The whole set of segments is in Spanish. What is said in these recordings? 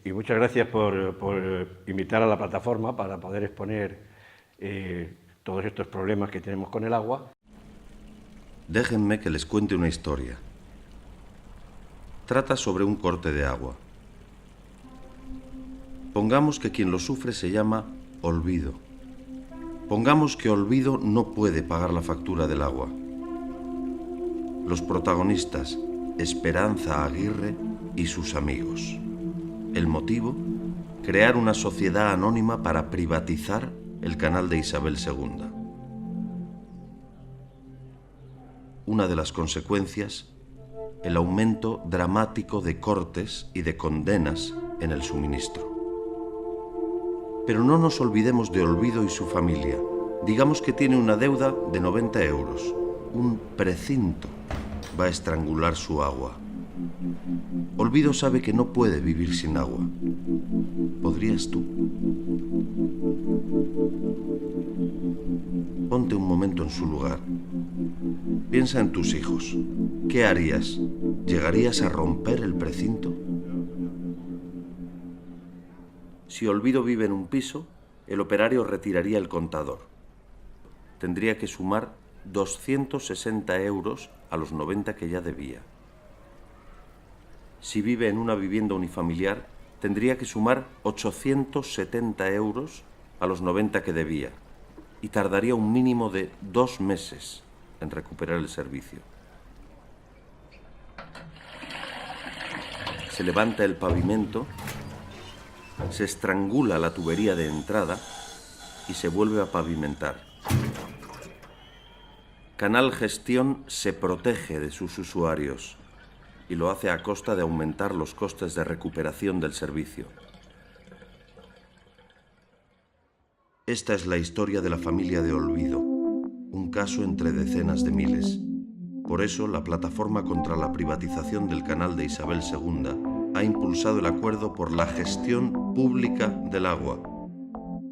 y muchas gracias por invitar a la plataforma para poder exponer todos estos problemas que tenemos con el agua. Déjenme que les cuente una historia. Trata sobre un corte de agua. Pongamos que quien lo sufre se llama Olvido. Pongamos que Olvido no puede pagar la factura del agua. Los protagonistas, Esperanza Aguirre y sus amigos. El motivo, crear una sociedad anónima para privatizar el canal de Isabel II. Una de las consecuencias, el aumento dramático de cortes y de condenas en el suministro. Pero no nos olvidemos de Olvido y su familia. Digamos que tiene una deuda de 90 euros. Un precinto va a estrangular su agua. Olvido sabe que no puede vivir sin agua. ¿Podrías tú? Ponte un momento en su lugar. Piensa en tus hijos. ¿Qué harías? ¿Llegarías a romper el precinto? Si Olvido vive en un piso, el operario retiraría el contador. Tendría que sumar 260 euros a los 90 que ya debía. Si vive en una vivienda unifamiliar, tendría que sumar 870 euros a los 90 que debía y tardaría un mínimo de 2 meses en recuperar el servicio. Se levanta el pavimento, se estrangula la tubería de entrada y se vuelve a pavimentar. Canal Gestión se protege de sus usuarios y lo hace a costa de aumentar los costes de recuperación del servicio. Esta es la historia de la familia de Olvido, un caso entre decenas de miles. Por eso, la Plataforma contra la Privatización del Canal de Isabel II ha impulsado el acuerdo por la gestión pública del agua.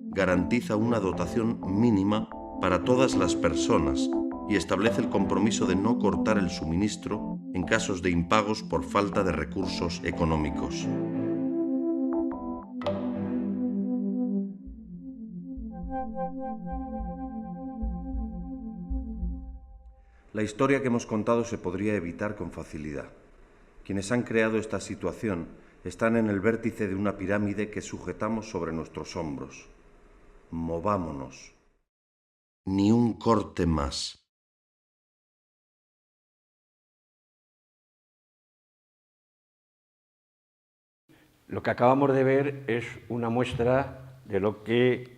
Garantiza una dotación mínima para todas las personas y establece el compromiso de no cortar el suministro en casos de impagos por falta de recursos económicos. La historia que hemos contado se podría evitar con facilidad. Quienes han creado esta situación están en el vértice de una pirámide que sujetamos sobre nuestros hombros. Movámonos. Ni un corte más. Lo que acabamos de ver es una muestra de lo que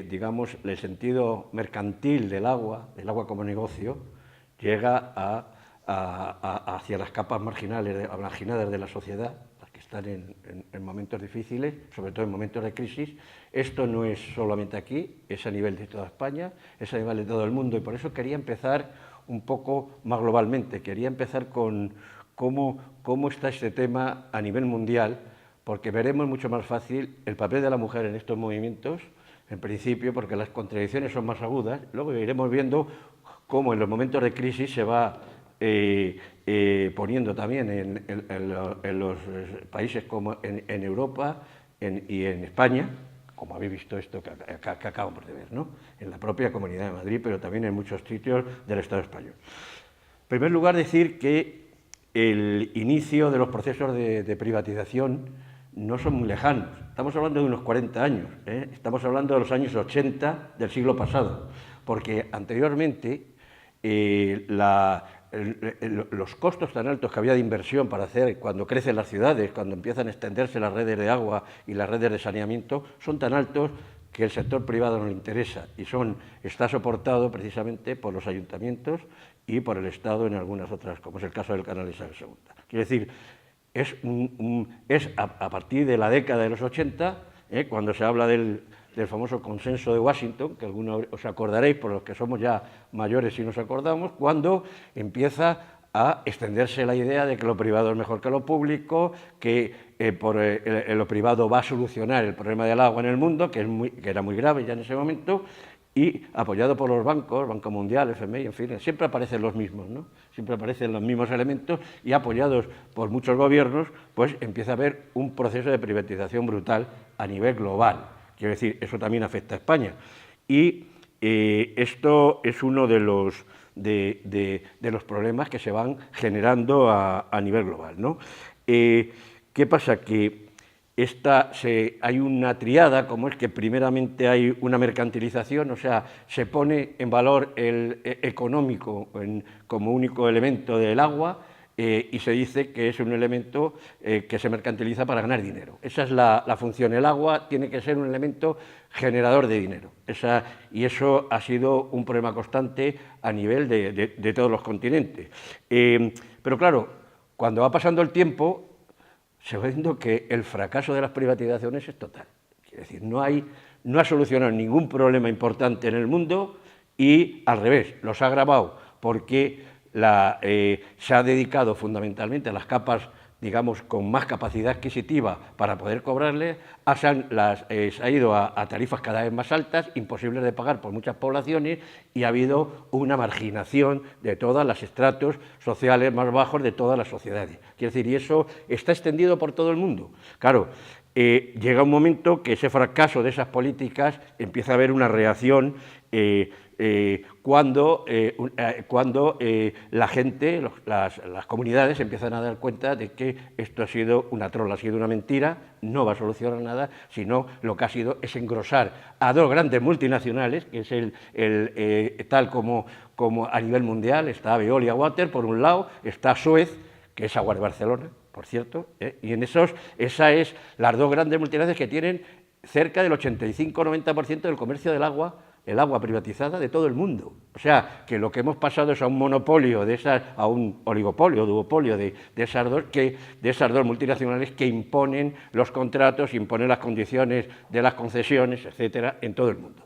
digamos, el sentido mercantil del agua como negocio, llega hacia las capas marginadas de la sociedad, las que están en momentos difíciles, sobre todo en momentos de crisis. Esto no es solamente aquí, es a nivel de toda España, es a nivel de todo el mundo, y por eso quería empezar un poco más globalmente. Quería empezar con cómo está este tema a nivel mundial, porque veremos mucho más fácil el papel de la mujer en estos movimientos, en principio, porque las contradicciones son más agudas. Luego iremos viendo cómo en los momentos de crisis se va poniendo también en los países como en Europa y en España, como habéis visto esto que acabamos de ver, ¿no? En la propia Comunidad de Madrid, pero también en muchos sitios del Estado español. En primer lugar, decir que el inicio de los procesos de privatización no son muy lejanos. Estamos hablando de unos 40 años, ¿eh? Estamos hablando de los años 80 del siglo pasado, porque anteriormente los costos tan altos que había de inversión para hacer cuando crecen las ciudades, cuando empiezan a extenderse las redes de agua y las redes de saneamiento, son tan altos que el sector privado no le interesa y está soportado precisamente por los ayuntamientos y por el Estado en algunas otras, como es el caso del Canal de Isabel II. Quiero decir, es a partir de la década de los 80, cuando se habla del famoso consenso de Washington, que algunos os acordaréis, por los que somos ya mayores y nos acordamos, cuando empieza a extenderse la idea de que lo privado es mejor que lo público, que lo privado va a solucionar el problema del agua en el mundo, que era muy grave ya en ese momento, y apoyado por los bancos, Banco Mundial, FMI, en fin, siempre aparecen los mismos, ¿no? Siempre aparecen los mismos elementos y apoyados por muchos gobiernos, pues empieza a haber un proceso de privatización brutal a nivel global. Quiero decir, eso también afecta a España. Y esto es uno de los problemas que se van generando a nivel global, ¿no? ¿Qué pasa? Que hay una triada, como es que primeramente hay una mercantilización, o sea, se pone en valor el económico como único elemento del agua, y se dice que es un elemento que se mercantiliza para ganar dinero. Esa es la función. El agua tiene que ser un elemento generador de dinero. Y eso ha sido un problema constante a nivel de todos los continentes. Pero claro, cuando va pasando el tiempo, se va viendo que el fracaso de las privatizaciones es total. Es decir, no ha solucionado ningún problema importante en el mundo y, al revés, los ha agravado porque se ha dedicado fundamentalmente a las capas, digamos, con más capacidad adquisitiva para poder cobrarles, se ha ido a tarifas cada vez más altas, imposibles de pagar por muchas poblaciones, y ha habido una marginación de todos los estratos sociales más bajos de todas las sociedades. Quiero decir, y eso está extendido por todo el mundo. Claro, llega un momento que ese fracaso de esas políticas empieza a haber una reacción cuando la gente, las comunidades empiezan a dar cuenta de que esto ha sido una trola, ha sido una mentira, no va a solucionar nada, sino lo que ha sido es engrosar a dos grandes multinacionales, que es tal como a nivel mundial, está Veolia Water por un lado, está Suez, que es Aguas de Barcelona, por cierto, y en esas es las dos grandes multinacionales que tienen cerca del 85-90% del comercio del agua, el agua privatizada de todo el mundo. O sea, que lo que hemos pasado es a un monopolio, a un oligopolio, duopolio de esas dos multinacionales que imponen los contratos, imponen las condiciones de las concesiones, etcétera, en todo el mundo.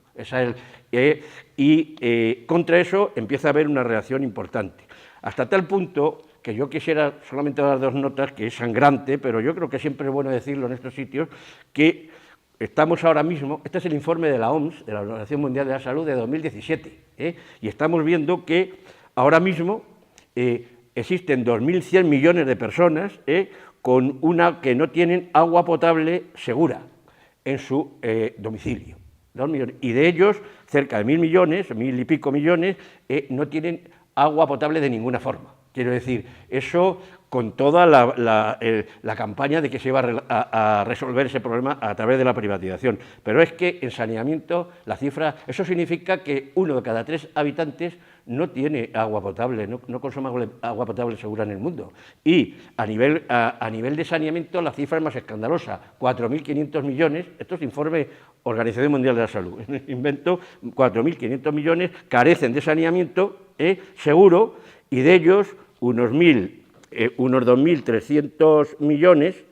Contra eso empieza a haber una reacción importante. Hasta tal punto que yo quisiera solamente dar dos notas, que es sangrante, pero yo creo que siempre es bueno decirlo en estos sitios, que estamos ahora mismo, este es el informe de la OMS, de la Organización Mundial de la Salud, de 2017, y estamos viendo que ahora mismo existen 2.100 millones de personas que no tienen agua potable segura en su domicilio. 2 millones. Y de ellos, cerca de 1.000 millones, 1.000 y pico millones, no tienen agua potable de ninguna forma. Quiero decir, eso con toda la campaña de que se iba a resolver ese problema a través de la privatización. Pero es que en saneamiento la cifra, eso significa que 1 de cada 3 habitantes no tiene agua potable, no consume agua potable segura en el mundo. Y a nivel de saneamiento la cifra es más escandalosa, 4.500 millones, esto es informe Organización Mundial de la Salud, invento, 4.500 millones carecen de saneamiento seguro, y de ellos unos 2.300 millones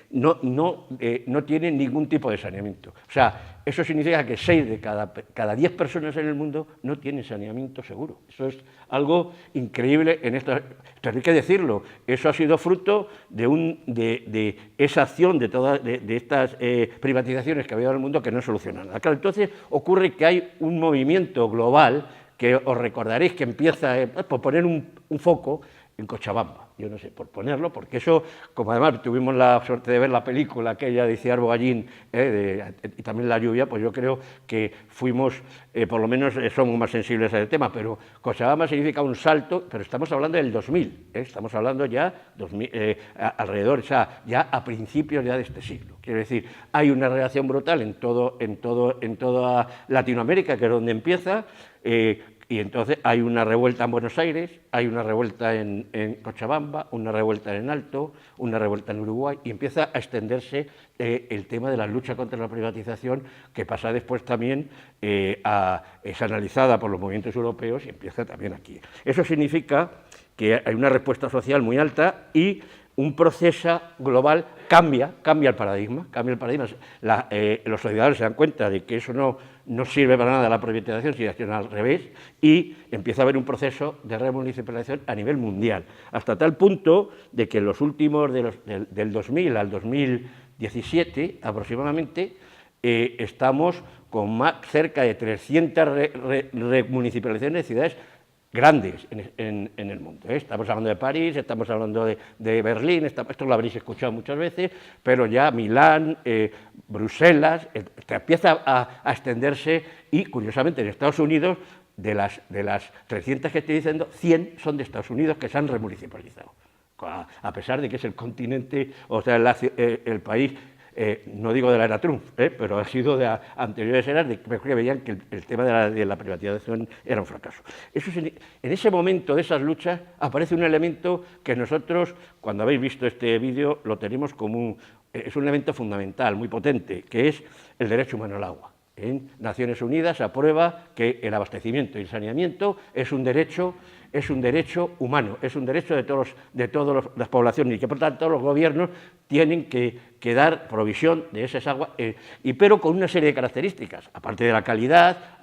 no tienen ningún tipo de saneamiento. O sea, eso significa que 6 de cada 10 personas en el mundo no tienen saneamiento seguro. Eso es algo increíble en esto. Esto hay que decirlo. Eso ha sido fruto de esa acción de estas privatizaciones que ha habido en el mundo que no solucionan nada. Claro, entonces ocurre que hay un movimiento global que os recordaréis que empieza, por poner un foco, en Cochabamba, yo no sé, por ponerlo, porque eso, como además tuvimos la suerte de ver la película aquella de Iciar Bogarín, y también La lluvia, pues yo creo que fuimos, por lo menos somos más sensibles a ese tema, pero Cochabamba significa un salto, pero estamos hablando del 2000, estamos hablando ya alrededor, o sea, ya a principios ya de este siglo. Quiero decir, hay una reacción brutal en toda Latinoamérica, que es donde empieza, y entonces hay una revuelta en Buenos Aires, hay una revuelta en Cochabamba, una revuelta en Alto, una revuelta en Uruguay, y empieza a extenderse el tema de la lucha contra la privatización, que pasa después también es analizada por los movimientos europeos y empieza también aquí. Eso significa que hay una respuesta social muy alta y un proceso global cambia el paradigma. Los ciudadanos se dan cuenta de que eso no sirve para nada la privatización, sino al revés, y empieza a haber un proceso de remunicipalización a nivel mundial, hasta tal punto de que en los últimos, del 2000 al 2017 aproximadamente, estamos cerca de 300 remunicipalizaciones de ciudades grandes en el mundo. Estamos hablando de París, estamos hablando de Berlín, esto lo habréis escuchado muchas veces, pero ya Milán, Bruselas, empieza a extenderse y, curiosamente, en Estados Unidos, de las 300 que estoy diciendo, 100 son de Estados Unidos que se han remunicipalizado, a pesar de que es el continente, o sea, el país, no digo de la era Trump, pero ha sido de anteriores eras que veían que el tema de la privatización era un fracaso. En ese momento de esas luchas aparece un elemento que nosotros, cuando habéis visto este vídeo, lo tenemos como es un elemento fundamental, muy potente, que es el derecho humano al agua. En Naciones Unidas aprueba que el abastecimiento y el saneamiento es un derecho humano, es un derecho de todas las poblaciones y que, por tanto, los gobiernos tienen que dar provisión de esas aguas, pero con una serie de características, aparte de la calidad,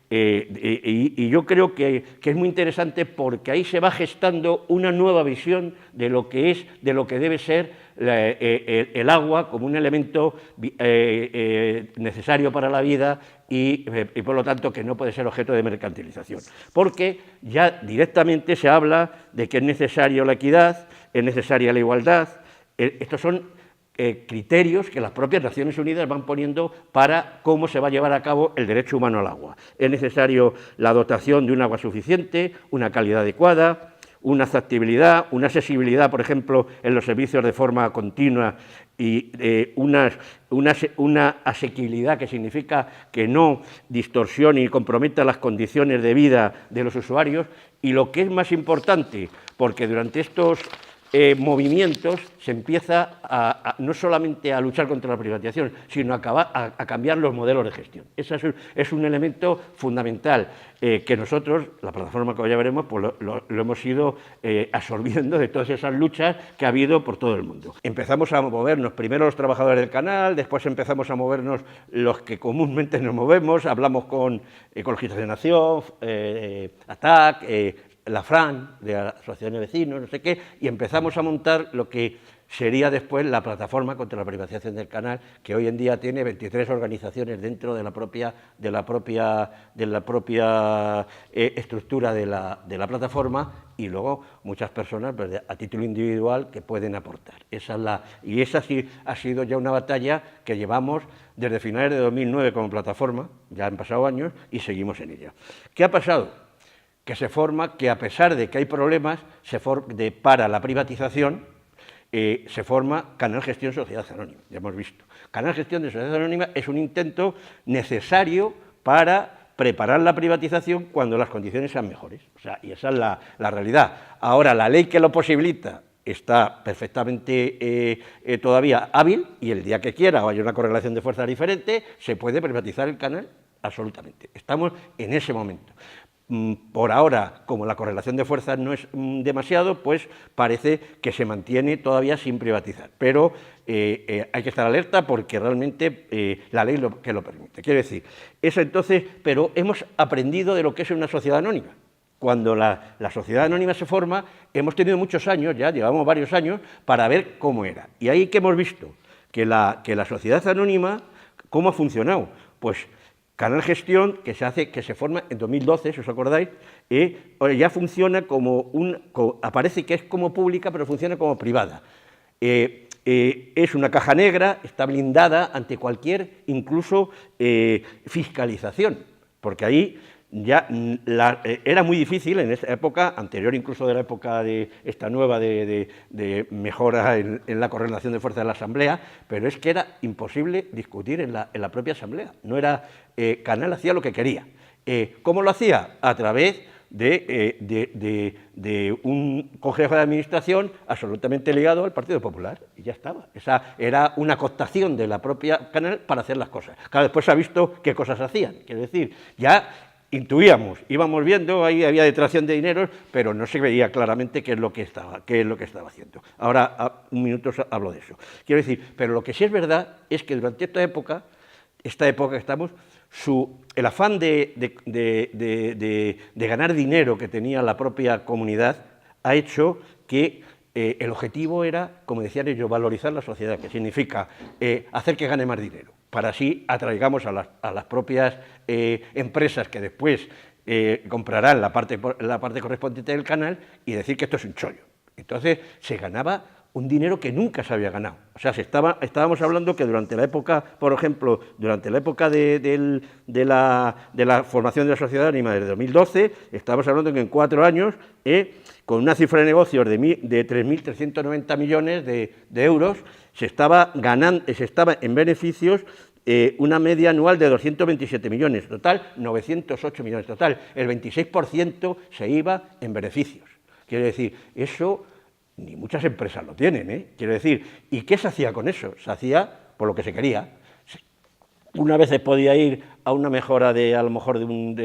y yo creo que es muy interesante porque ahí se va gestando una nueva visión de lo que debe ser el agua como un elemento necesario para la vida y, por lo tanto, que no puede ser objeto de mercantilización. Porque ya directamente se habla de que es necesaria la equidad, es necesaria la igualdad. Estos son criterios que las propias Naciones Unidas van poniendo para cómo se va a llevar a cabo el derecho humano al agua. Es necesario la dotación de un agua suficiente, una calidad adecuada, una accesibilidad, por ejemplo, en los servicios de forma continua y una asequibilidad que significa que no distorsione y comprometa las condiciones de vida de los usuarios y, lo que es más importante, porque durante estos movimientos se empieza no solamente a luchar contra la privatización, sino a cambiar los modelos de gestión. Ese es un elemento fundamental que nosotros, la plataforma, como ya veremos, pues lo hemos ido absorbiendo de todas esas luchas que ha habido por todo el mundo. Empezamos a movernos, primero los trabajadores del canal, después empezamos a movernos los que comúnmente nos movemos, hablamos con Ecologistas de Nación, ATAC, la FRAN, de la Asociación de Vecinos, no sé qué, y empezamos a montar lo que sería después la plataforma contra la privatización del canal, que hoy en día tiene 23 organizaciones dentro de la propia estructura de la plataforma, y luego muchas personas, pues, a título individual, que pueden aportar. Esa sí ha sido ya una batalla que llevamos desde finales de 2009 como plataforma, ya han pasado años, y seguimos en ella. ¿Qué ha pasado? Que a pesar de que hay problemas para la privatización, se forma Canal Gestión Sociedad Anónima, ya hemos visto. Canal Gestión de Sociedad Anónima es un intento necesario para preparar la privatización cuando las condiciones sean mejores, y esa es la realidad. Ahora, la ley que lo posibilita está perfectamente todavía hábil, y el día que quiera o haya una correlación de fuerzas diferente, se puede privatizar el canal absolutamente. Estamos en ese momento. Por ahora, como la correlación de fuerzas no es demasiado, pues parece que se mantiene todavía sin privatizar. Pero hay que estar alerta porque realmente la ley que lo permite. Quiero decir, eso entonces, pero hemos aprendido de lo que es una sociedad anónima. Cuando la sociedad anónima se forma, hemos tenido muchos años, ya llevamos varios años, para ver cómo era. Y ahí que hemos visto que la sociedad anónima, ¿cómo ha funcionado? Pues Canal Gestión, que se forma en 2012, si os acordáis, ya funciona aparece que es como pública, pero funciona como privada. Es una caja negra, está blindada ante cualquier, incluso, fiscalización, porque ahí ya era muy difícil en esa época, anterior incluso de la época de esta nueva de mejora en la correlación de fuerzas de la Asamblea, pero es que era imposible discutir en la propia Asamblea. No era, Canal hacía lo que quería. ¿Cómo lo hacía? A través de un consejo de administración absolutamente ligado al Partido Popular, y ya estaba. Esa era una cooptación de la propia Canal para hacer las cosas. Claro, después se ha visto qué cosas hacían, quiero decir, ya intuíamos, íbamos viendo, ahí había detracción de dineros, pero no se veía claramente qué es lo que estaba haciendo. Ahora, un minuto hablo de eso. Quiero decir, pero lo que sí es verdad es que durante esta época que estamos, el afán de ganar dinero que tenía la propia comunidad ha hecho que el objetivo era, como decían ellos, valorizar la sociedad, que significa hacer que gane más dinero, para así atraigamos a las propias empresas que después comprarán la parte correspondiente del canal y decir que esto es un chollo. Entonces se ganaba un dinero que nunca se había ganado. O sea, estábamos hablando que durante la época, por ejemplo, durante la época de la formación de la sociedad anónima desde 2012, estábamos hablando que en 4 años, con una cifra de negocios de 3.390 millones de euros, se estaba en beneficios una media anual de 227 millones, total 908 millones, total el 26% se iba en beneficios. Quiero decir, eso ni muchas empresas lo tienen, quiero decir, ¿y qué se hacía con eso? Se hacía por lo que se quería. Una vez se podía ir a una mejora a lo mejor de un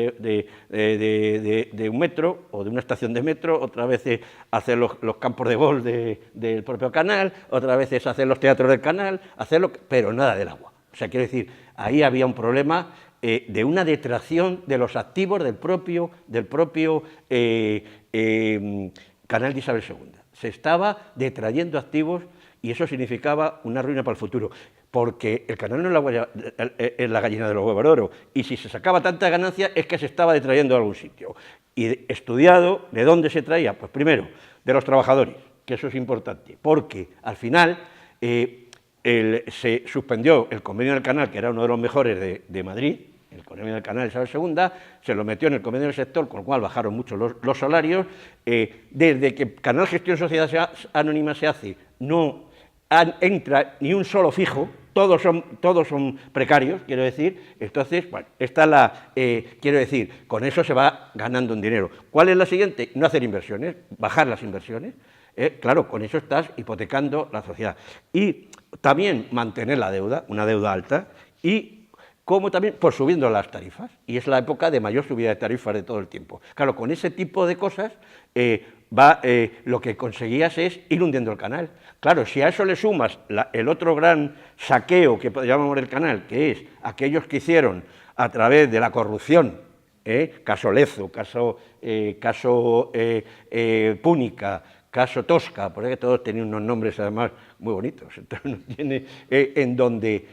metro o de una estación de metro, otra vez hacer los campos de golf del propio canal, otra vez hacer los teatros del canal, pero nada del agua. O sea, quiero decir, ahí había un problema de una detracción de los activos del propio canal de Isabel II. Se estaba detrayendo activos y eso significaba una ruina para el futuro, porque el canal no es la gallina de los huevos de oro, y si se sacaba tanta ganancia es que se estaba detrayendo de algún sitio. Y estudiado, ¿de dónde se traía? Pues primero, de los trabajadores, que eso es importante, porque al final se suspendió el convenio del canal, que era uno de los mejores de Madrid, el convenio del canal de Isabel II, se lo metió en el convenio del sector, con lo cual bajaron mucho los salarios. Desde que Canal Gestión Sociedad Anónima se hace, no entra ni un solo fijo, todos son precarios, quiero decir. Entonces, bueno, quiero decir, con eso se va ganando un dinero. ¿Cuál es la siguiente? No hacer inversiones, bajar las inversiones. Claro, con eso estás hipotecando la sociedad. Y también mantener la deuda, una deuda alta, y como también subiendo las tarifas, y es la época de mayor subida de tarifas de todo el tiempo. Claro, con ese tipo de cosas lo que conseguías es ir hundiendo el canal. Claro, si a eso le sumas el otro gran saqueo que llamamos el canal, que es aquellos que hicieron a través de la corrupción, caso Lezo, caso Púnica, caso Tosca, porque todos tenían unos nombres además muy bonitos, entonces, en donde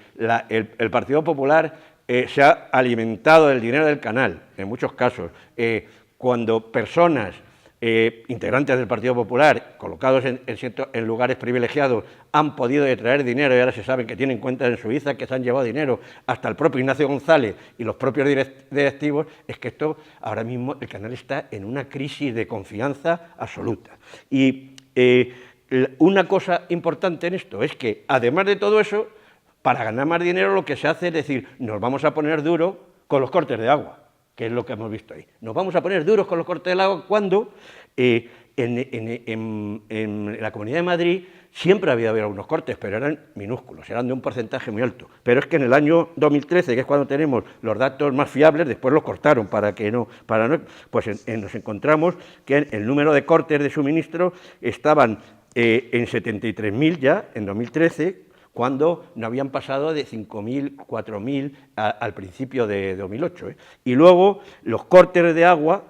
el Partido Popular se ha alimentado del dinero del canal, en muchos casos, cuando personas integrantes del Partido Popular, colocados en lugares privilegiados, han podido traer dinero y ahora se saben que tienen cuentas en Suiza, que se han llevado dinero, hasta el propio Ignacio González y los propios directivos, es que esto, ahora mismo, el canal está en una crisis de confianza absoluta. Y una cosa importante en esto es que, además de todo eso, para ganar más dinero lo que se hace es decir, nos vamos a poner duro con los cortes de agua, que es lo que hemos visto ahí. Nos vamos a poner duros con los cortes del agua cuando en la Comunidad de Madrid siempre había habido algunos cortes, pero eran minúsculos, eran de un porcentaje muy alto. Pero es que en el año 2013, que es cuando tenemos los datos más fiables, después los cortaron pues nos encontramos que el número de cortes de suministro estaban en 73.000 ya en 2013, cuando no habían pasado de 5.000, 4.000 al principio de 2008. Y luego los cortes de agua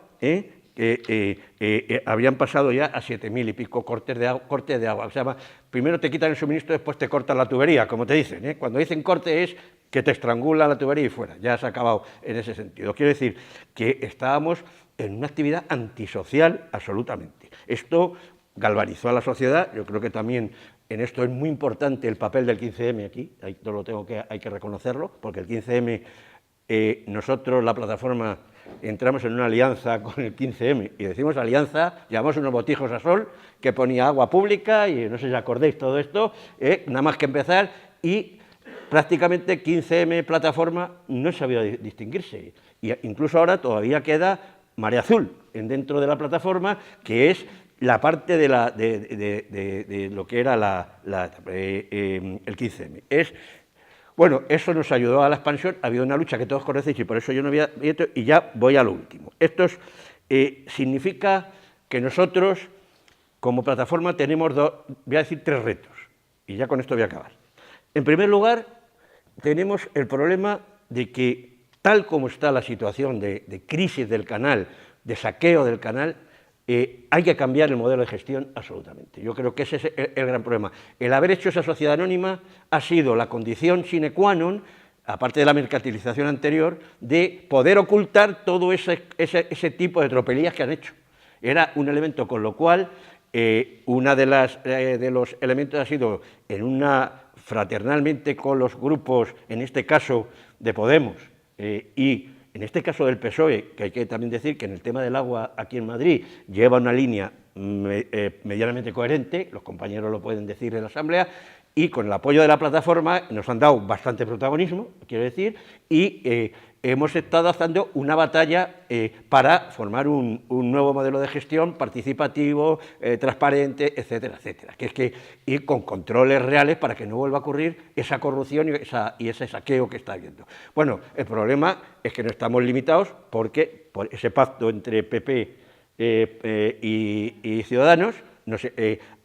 habían pasado ya a 7.000 y pico cortes de agua. O sea, primero te quitan el suministro, después te cortan la tubería, como te dicen. Cuando dicen corte es que te estrangulan la tubería y fuera. Ya se ha acabado en ese sentido. Quiero decir que estábamos en una actividad antisocial absolutamente. Esto galvanizó a la sociedad. Yo creo que también en esto es muy importante el papel del 15M aquí, hay que reconocerlo, porque el 15M, nosotros, la plataforma, entramos en una alianza con el 15M, y decimos alianza, llevamos unos botijos a sol, que ponía agua pública, y no sé si acordéis todo esto, nada más que empezar, y prácticamente 15M plataforma no sabía distinguirse, y incluso ahora todavía queda Marea Azul dentro de la plataforma, que es la parte de lo que era el 15M. Bueno, eso nos ayudó a la expansión, ha habido una lucha que todos conocéis y por eso yo no había... Y ya voy a lo último. Esto significa que nosotros, como plataforma, tenemos voy a decir 3 retos, y ya con esto voy a acabar. En primer lugar, tenemos el problema de que, tal como está la situación de crisis del canal, de saqueo del canal, hay que cambiar el modelo de gestión absolutamente. Yo creo que ese es el gran problema. El haber hecho esa sociedad anónima ha sido la condición sine qua non, aparte de la mercantilización anterior, de poder ocultar todo ese tipo de tropelías que han hecho. Era un elemento con lo cual, uno de los elementos ha sido, fraternalmente con los grupos, en este caso de Podemos, y en este caso del PSOE, que hay que también decir que en el tema del agua aquí en Madrid lleva una línea medianamente coherente, los compañeros lo pueden decir en la Asamblea, y con el apoyo de la plataforma nos han dado bastante protagonismo, quiero decir, y hemos estado haciendo una batalla para formar un nuevo modelo de gestión participativo, transparente, etcétera, etcétera, y con controles reales para que no vuelva a ocurrir esa corrupción y ese saqueo que está habiendo. Bueno, el problema es que no estamos limitados porque por ese pacto entre PP y Ciudadanos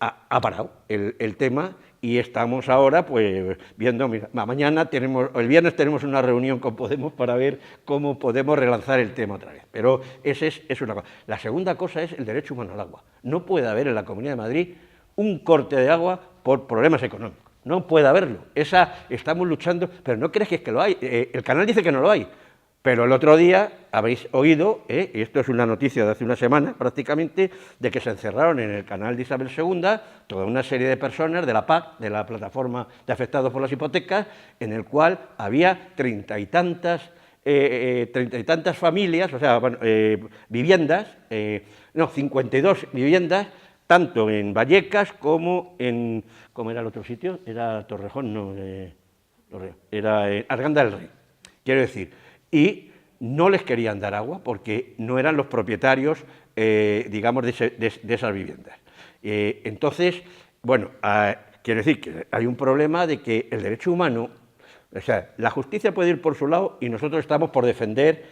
ha parado el tema. Y estamos ahora, pues, viendo, mira, el viernes tenemos una reunión con Podemos para ver cómo podemos relanzar el tema otra vez. Pero esa es una cosa. La segunda cosa es el derecho humano al agua. No puede haber en la Comunidad de Madrid un corte de agua por problemas económicos. No puede haberlo. Estamos luchando, pero no crees que es que lo hay. El canal dice que no lo hay. Pero el otro día habéis oído, y esto es una noticia de hace una semana prácticamente, de que se encerraron en el canal de Isabel II toda una serie de personas de la PAC, de la Plataforma de Afectados por las Hipotecas, en el cual había 30 y tantas familias, o sea, bueno, viviendas, 52 viviendas, tanto en Vallecas como en, ¿cómo era el otro sitio? Era Torrejón, no, era Arganda del Rey, quiero decir. Y no les querían dar agua porque no eran los propietarios, digamos, de esas viviendas. Entonces, bueno, quiero decir que hay un problema de que el derecho humano, o sea, la justicia puede ir por su lado y nosotros estamos por defender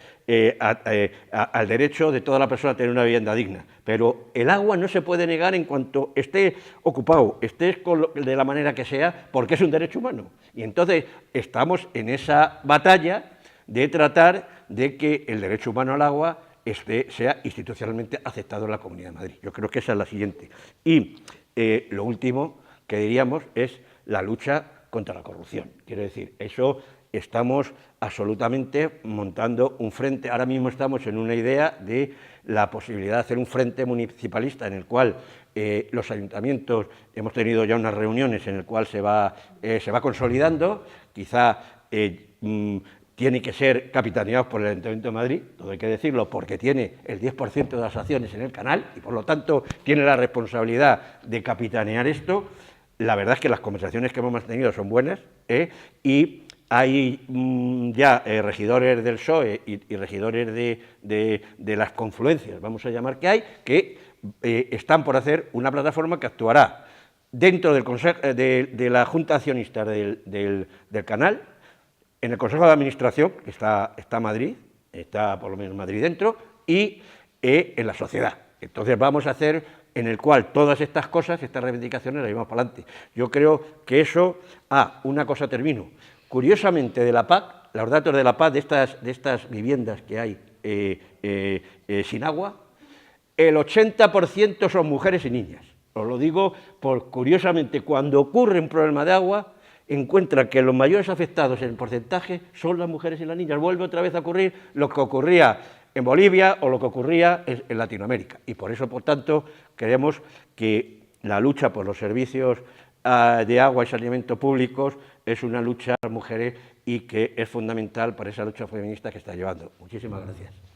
al derecho de toda la persona a tener una vivienda digna, pero el agua no se puede negar en cuanto esté ocupado, esté de la manera que sea, porque es un derecho humano. Y entonces estamos en esa batalla de tratar de que el derecho humano al agua sea institucionalmente aceptado en la Comunidad de Madrid. Yo creo que esa es la siguiente. Y lo último que diríamos es la lucha contra la corrupción. Quiero decir, eso estamos absolutamente montando un frente. Ahora mismo estamos en una idea de la posibilidad de hacer un frente municipalista en el cual los ayuntamientos, hemos tenido ya unas reuniones en el cual se va consolidando, quizá tiene que ser capitaneado por el Ayuntamiento de Madrid, todo hay que decirlo, porque tiene el 10% de las acciones en el canal y por lo tanto tiene la responsabilidad de capitanear esto. La verdad es que las conversaciones que hemos mantenido son buenas y hay ya regidores del PSOE y regidores de las confluencias, vamos a llamar que hay, que están por hacer una plataforma que actuará dentro del consejo, de la Junta Accionista del canal, en el Consejo de Administración, que está Madrid, está por lo menos Madrid dentro, y en la sociedad. Entonces vamos a hacer en el cual todas estas cosas, estas reivindicaciones, las llevamos para adelante. Yo creo que eso... una cosa termino. Curiosamente, de la PAC, los datos de la PAC, de estas viviendas que hay sin agua, el 80% son mujeres y niñas. Os lo digo por, curiosamente, cuando ocurre un problema de agua, encuentra que los mayores afectados en porcentaje son las mujeres y las niñas. Vuelve otra vez a ocurrir lo que ocurría en Bolivia o lo que ocurría en Latinoamérica. Y por eso, por tanto, creemos que la lucha por los servicios de agua y saneamiento públicos es una lucha de mujeres y que es fundamental para esa lucha feminista que está llevando. Muchísimas gracias.